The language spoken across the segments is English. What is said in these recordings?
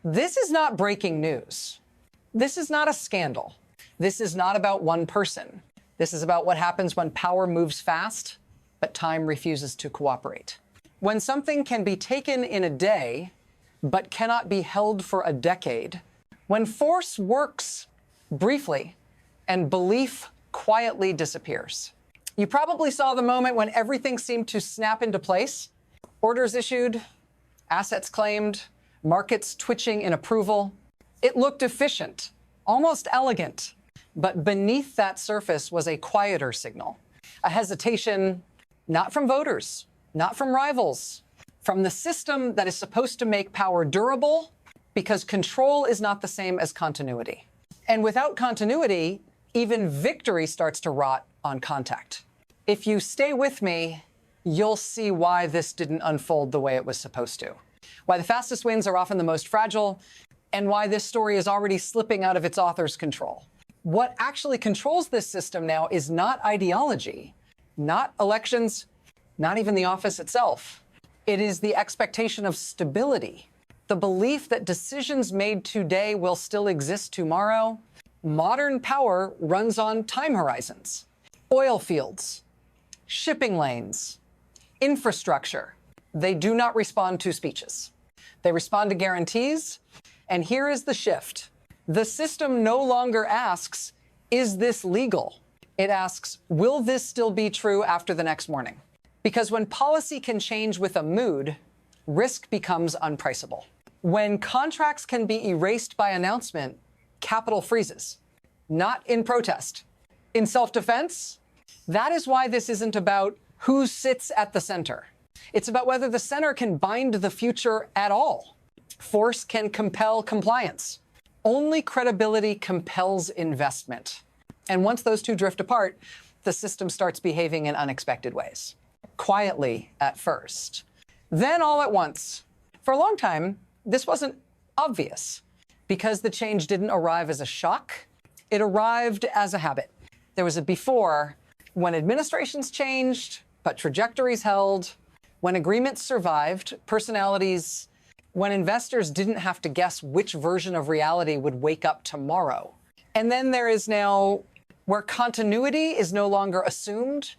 This is not breaking news. This is not a scandal. This is not about one person. This is about what happens when power moves fast, but time refuses to cooperate. When something can be taken in a day, but cannot be held for a decade. When force works briefly and belief quietly disappears. You probably saw the moment when everything seemed to snap into place. Orders issued, assets claimed, markets twitching in approval. It looked efficient, almost elegant. But beneath that surface was a quieter signal, a hesitation, not from voters, not from rivals, from the system that is supposed to make power durable, because control is not the same as continuity. And without continuity, even victory starts to rot on contact. If you stay with me, you'll see why this didn't unfold the way it was supposed to, why the fastest wins are often the most fragile, and why this story is already slipping out of its author's control. What actually controls this system now is not ideology, not elections, not even the office itself. It is the expectation of stability, the belief that decisions made today will still exist tomorrow. Modern power runs on time horizons, oil fields, shipping lanes, infrastructure. They do not respond to speeches. They respond to guarantees. And here is the shift. The system no longer asks, is this legal? It asks, will this still be true after the next morning? Because when policy can change with a mood, risk becomes unpriceable. When contracts can be erased by announcement, capital freezes, not in protest, in self-defense. That is why this isn't about who sits at the center. It's about whether the center can bind the future at all. Force can compel compliance. Only credibility compels investment. And once those two drift apart, the system starts behaving in unexpected ways. Quietly at first. Then all at once. For a long time, this wasn't obvious because the change didn't arrive as a shock. It arrived as a habit. There was a before when administrations changed, but trajectories held, when agreements survived, personalities, when investors didn't have to guess which version of reality would wake up tomorrow. And then there is now where continuity is no longer assumed,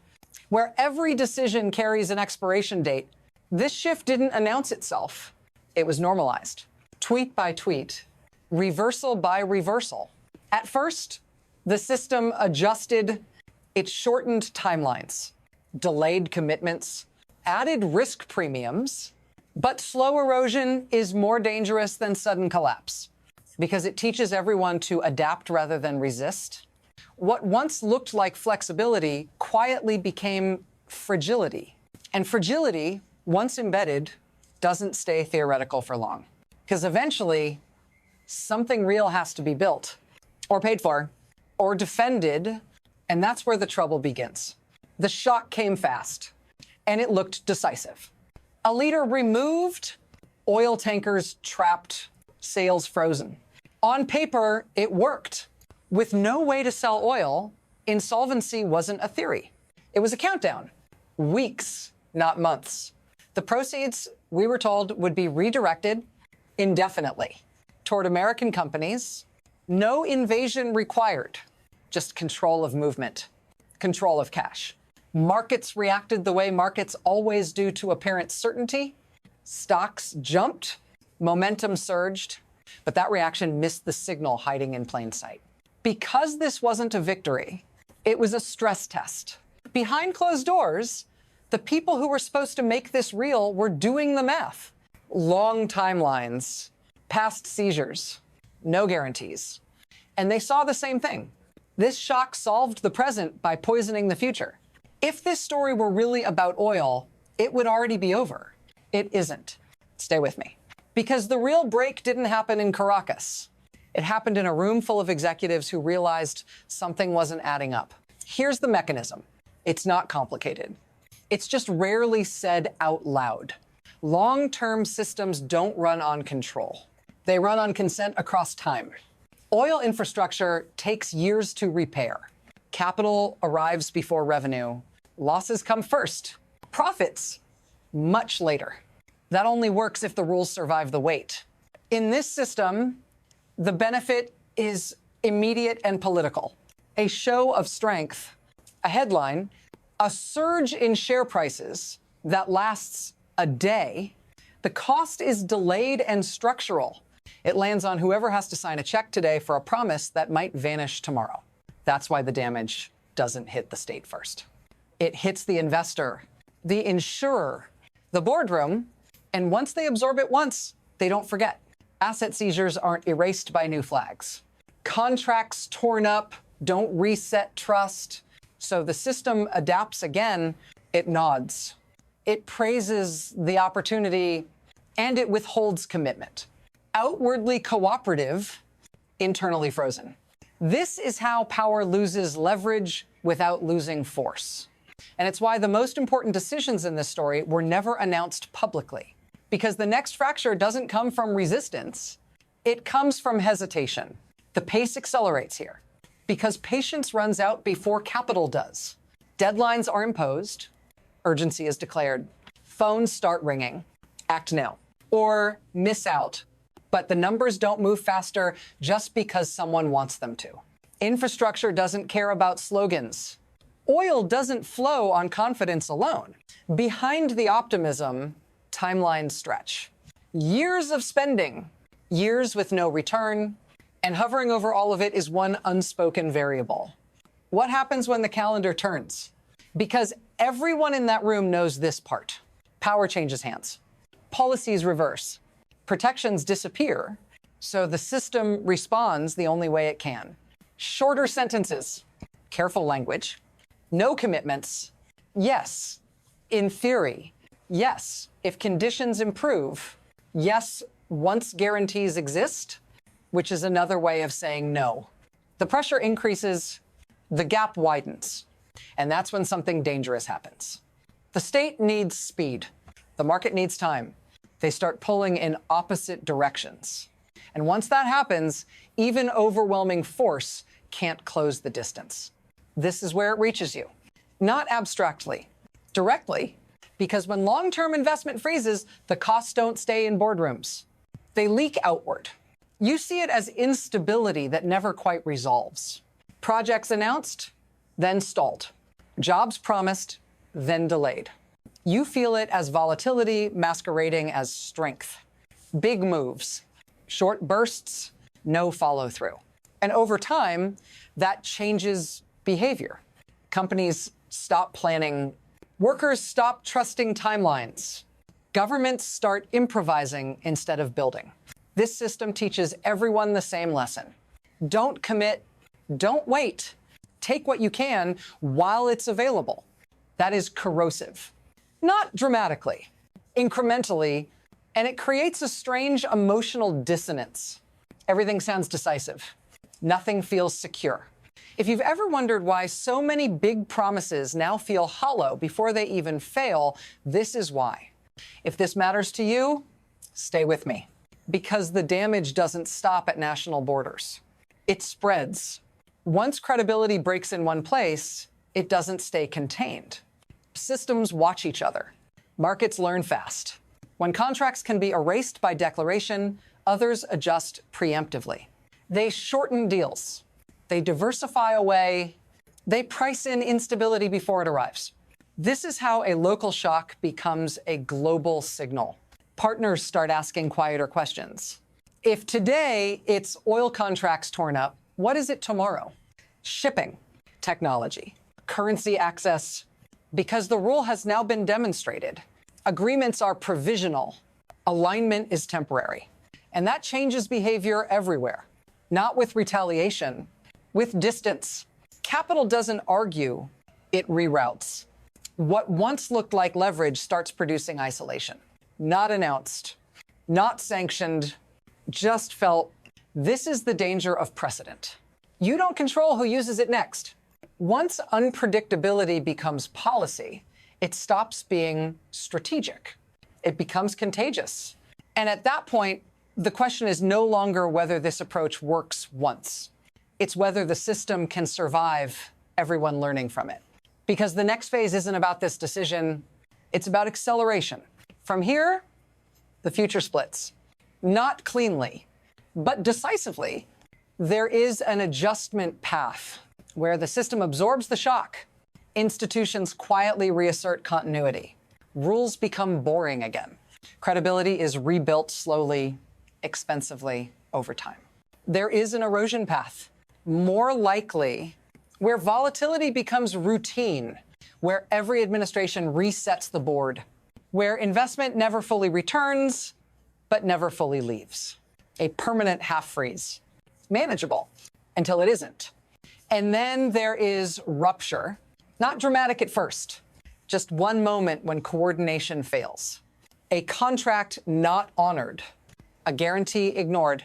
where every decision carries an expiration date. This shift didn't announce itself. It was normalized, tweet by tweet, reversal by reversal. At first, the system adjusted. It shortened timelines, delayed commitments, added risk premiums. But slow erosion is more dangerous than sudden collapse because it teaches everyone to adapt rather than resist. What once looked like flexibility quietly became fragility. And fragility, once embedded, doesn't stay theoretical for long. Because eventually, something real has to be built, or paid for, or defended, and that's where the trouble begins. The shock came fast, and it looked decisive. A leader removed, oil tankers trapped, sales frozen. On paper, it worked. With no way to sell oil, insolvency wasn't a theory. It was a countdown. Weeks, not months. The proceeds, we were told, would be redirected indefinitely toward American companies. No invasion required, just control of movement, control of cash. Markets reacted the way markets always do to apparent certainty. Stocks jumped, momentum surged, but that reaction missed the signal hiding in plain sight. Because this wasn't a victory, it was a stress test. Behind closed doors, the people who were supposed to make this real were doing the math. Long timelines, past seizures, no guarantees. And they saw the same thing. This shock solved the present by poisoning the future. If this story were really about oil, it would already be over. It isn't. Stay with me. Because the real break didn't happen in Caracas. It happened in a room full of executives who realized something wasn't adding up. Here's the mechanism. It's not complicated. It's just rarely said out loud. Long-term systems don't run on control. They run on consent across time. Oil infrastructure takes years to repair. Capital arrives before revenue. Losses come first. Profits, much later. That only works if the rules survive the wait. In this system, the benefit is immediate and political. A show of strength, a headline, a surge in share prices that lasts a day. The cost is delayed and structural. It lands on whoever has to sign a check today for a promise that might vanish tomorrow. That's why the damage doesn't hit the state first. It hits the investor, the insurer, the boardroom, and once they absorb it once, they don't forget. Asset seizures aren't erased by new flags. Contracts torn up don't reset trust. So the system adapts again, it nods. It praises the opportunity, and it withholds commitment. Outwardly cooperative, internally frozen. This is how power loses leverage without losing force. And it's why the most important decisions in this story were never announced publicly. Because the next fracture doesn't come from resistance, it comes from hesitation. The pace accelerates here because patience runs out before capital does. Deadlines are imposed, urgency is declared, phones start ringing, act now, or miss out. But the numbers don't move faster just because someone wants them to. Infrastructure doesn't care about slogans. Oil doesn't flow on confidence alone. Behind the optimism, timelines stretch. Years of spending, years with no return, and hovering over all of it is one unspoken variable. What happens when the calendar turns? Because everyone in that room knows this part. Power changes hands. Policies reverse. Protections disappear. So the system responds the only way it can. Shorter sentences, careful language, no commitments. Yes, in theory. Yes, if conditions improve. Yes, once guarantees exist, which is another way of saying no. The pressure increases, the gap widens, and that's when something dangerous happens. The state needs speed. The market needs time. They start pulling in opposite directions. And once that happens, even overwhelming force can't close the distance. This is where it reaches you. Not abstractly, directly, because when long-term investment freezes, the costs don't stay in boardrooms. They leak outward. You see it as instability that never quite resolves. Projects announced, then stalled. Jobs promised, then delayed. You feel it as volatility masquerading as strength. Big moves, short bursts, no follow-through. And over time, that changes behavior. Companies stop planning. Workers stop trusting timelines. Governments start improvising instead of building. This system teaches everyone the same lesson. Don't commit. Don't wait. Take what you can while it's available. That is corrosive. Not dramatically, incrementally, and it creates a strange emotional dissonance. Everything sounds decisive. Nothing feels secure. If you've ever wondered why so many big promises now feel hollow before they even fail, this is why. If this matters to you, stay with me. Because the damage doesn't stop at national borders. It spreads. Once credibility breaks in one place, it doesn't stay contained. Systems watch each other. Markets learn fast. When contracts can be erased by declaration, others adjust preemptively. They shorten deals. They diversify away. They price in instability before it arrives. This is how a local shock becomes a global signal. Partners start asking quieter questions. If today it's oil contracts torn up, what is it tomorrow? Shipping, technology, currency access, because the rule has now been demonstrated. Agreements are provisional. Alignment is temporary. And that changes behavior everywhere. Not with retaliation, with distance. Capital doesn't argue, it reroutes. What once looked like leverage starts producing isolation. Not announced, not sanctioned, just felt. This is the danger of precedent. You don't control who uses it next. Once unpredictability becomes policy, it stops being strategic. It becomes contagious. And at that point, the question is no longer whether this approach works once. It's whether the system can survive everyone learning from it. Because the next phase isn't about this decision, it's about acceleration. From here, the future splits. not cleanly, but decisively. There is an adjustment path where the system absorbs the shock. Institutions quietly reassert continuity. Rules become boring again. Credibility is rebuilt slowly, expensively, over time. There is an erosion path, more likely, where volatility becomes routine, where every administration resets the board, where investment never fully returns, but never fully leaves. A permanent half freeze. Manageable until it isn't. And then there is rupture. Not dramatic at first, just one moment when coordination fails. A contract not honored, a guarantee ignored,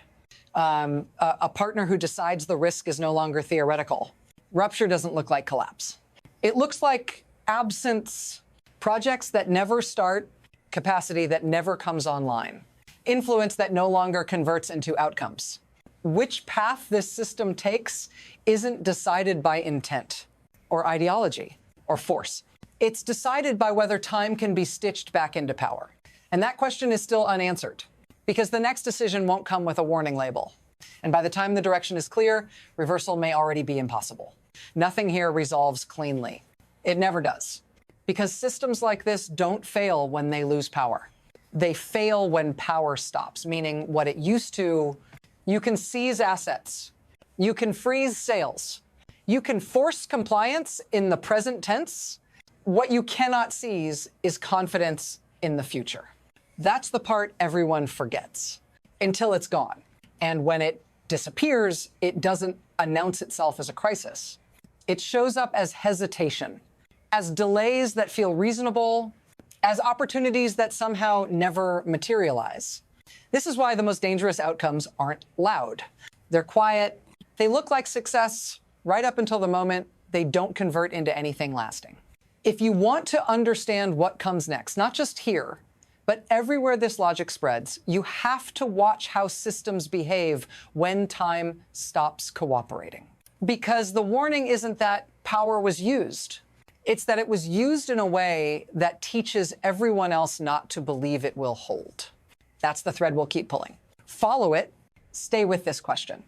a partner who decides the risk is no longer theoretical. Rupture doesn't look like collapse. It looks like absence, projects that never start, capacity that never comes online, influence that no longer converts into outcomes. Which path this system takes isn't decided by intent or ideology or force. It's decided by whether time can be stitched back into power. And that question is still unanswered because the next decision won't come with a warning label. And by the time the direction is clear, reversal may already be impossible. Nothing here resolves cleanly. It never does. Because systems like this don't fail when they lose power. They fail when power stops, meaning what it used to, you can seize assets, you can freeze sales, you can force compliance in the present tense. What you cannot seize is confidence in the future. That's the part everyone forgets until it's gone. And when it disappears, it doesn't announce itself as a crisis. It shows up as hesitation, as delays that feel reasonable, as opportunities that somehow never materialize. This is why the most dangerous outcomes aren't loud. They're quiet. They look like success right up until the moment they don't convert into anything lasting. If you want to understand what comes next, not just here, but everywhere this logic spreads, you have to watch how systems behave when time stops cooperating. Because the warning isn't that power was used. It's that it was used in a way that teaches everyone else not to believe it will hold. That's the thread we'll keep pulling. Follow it. Stay with this question.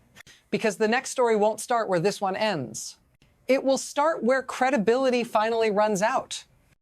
Because the next story won't start where this one ends. It will start where credibility finally runs out.